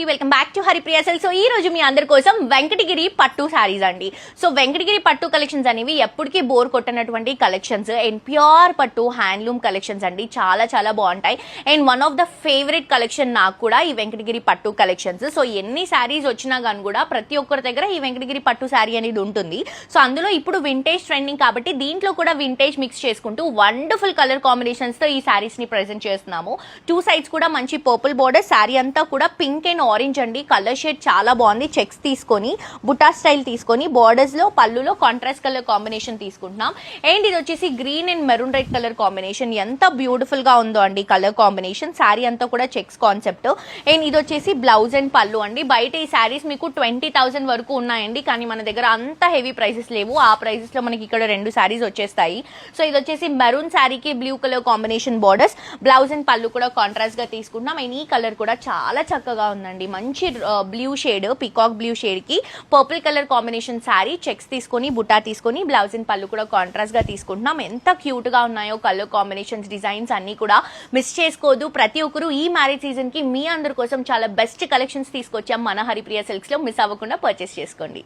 అండి, welcome back to Haripriya silks. So ఈ రోజు మీ అందరి కోసం వెంకటగిరి పట్టు శారీస్ అండి. సో వెంకటగిరి పట్టు కలెక్షన్స్ అనేవి ఎప్పటికీ బోర్ కొట్టనటువంటి కలెక్షన్స్ అండ్ ప్యూర్ పట్టు హ్యాండ్లూమ్ కలెక్షన్స్ అండి. చాలా చాలా బాగుంటాయి and one of the favourite collection నాకు కూడా ఈ వెంకటగిరి పట్టు కలెక్షన్స్. సో ఎన్ని శారీస్ వచ్చినా కానీ కూడా ప్రతి ఒక్కరి దగ్గర ఈ వెంకటగిరి పట్టు శారీ అనేది ఉంటుంది. సో అందులో ఇప్పుడు వింటేజ్ ట్రెండింగ్ కాబట్టి దీంట్లో కూడా వింటేజ్ మిక్స్ చేసుకుంటూ వండర్ఫుల్ కలర్ కాంబినేషన్స్ తో ఈ శారీస్ ని ప్రెజెంట్ చేస్తున్నాము. టూ సైడ్స్ కూడా మంచి పర్పుల్ బోర్డర్, శారీ అంతా కూడా పింక్ అండ్ ఆరెంజ్ అండి. కలర్ షేడ్ చాలా బాగుంది. చెక్స్ తీసుకొని బుటా స్టైల్ తీసుకొని బోర్డర్స్ లో పళ్ళులో కాంట్రాస్ట్ కలర్ కాంబినేషన్ తీసుకుంటున్నాం. అండ్ ఇది వచ్చేసి green and maroon red colour combination. ఎంత బ్యూటిఫుల్ గా ఉందో అండి కలర్ కాంబినేషన్. శారీ అంతా కూడా చెక్స్ కాన్సెప్ట్. అండ్ ఇది వచ్చేసి బ్లౌజ్ అండ్ పళ్ళు అండి. బయట ఈ శారీస్ మీకు 20,000 వరకు ఉన్నాయండి, కానీ మన దగ్గర అంత హెవీ ప్రైసెస్ లేవు. ఆ ప్రైసెస్ లో మనకి ఇక్కడ 2 శారీస్ వచ్చేస్తాయి. సో ఇది వచ్చేసి మెరూన్ శారీకి blue colour combination borders, blouse and పళ్ళు కూడా కాంట్రాస్ట్ గా తీసుకుంటున్నాం. అండ్ ఈ కలర్ కూడా చాలా చక్కగా ఉందండి. మంచి blue shade, peacock blue shade కి purple colour combination sari, checks తీసుకొని బుటా తీసుకొని బ్లౌజ్ అండ్ పళ్ళు కూడా కాంట్రాస్ట్ గా తీసుకుంటున్నాం. ఎంత క్యూట్ గా ఉన్నాయో కలర్ కాంబినేషన్స్, డిజైన్స్ అన్ని కూడా మిస్ చేసుకోవద్దు. ప్రతి ఒక్కరు ఈ మ్యారేజ్ సీజన్ కి మీ అందరి కోసం చాలా బెస్ట్ కలెక్షన్స్ తీసుకొచ్చాం మన హరిప్రియ సిల్క్స్ లో. మిస్ అవ్వకుండా పర్చేస్ చేసుకోండి.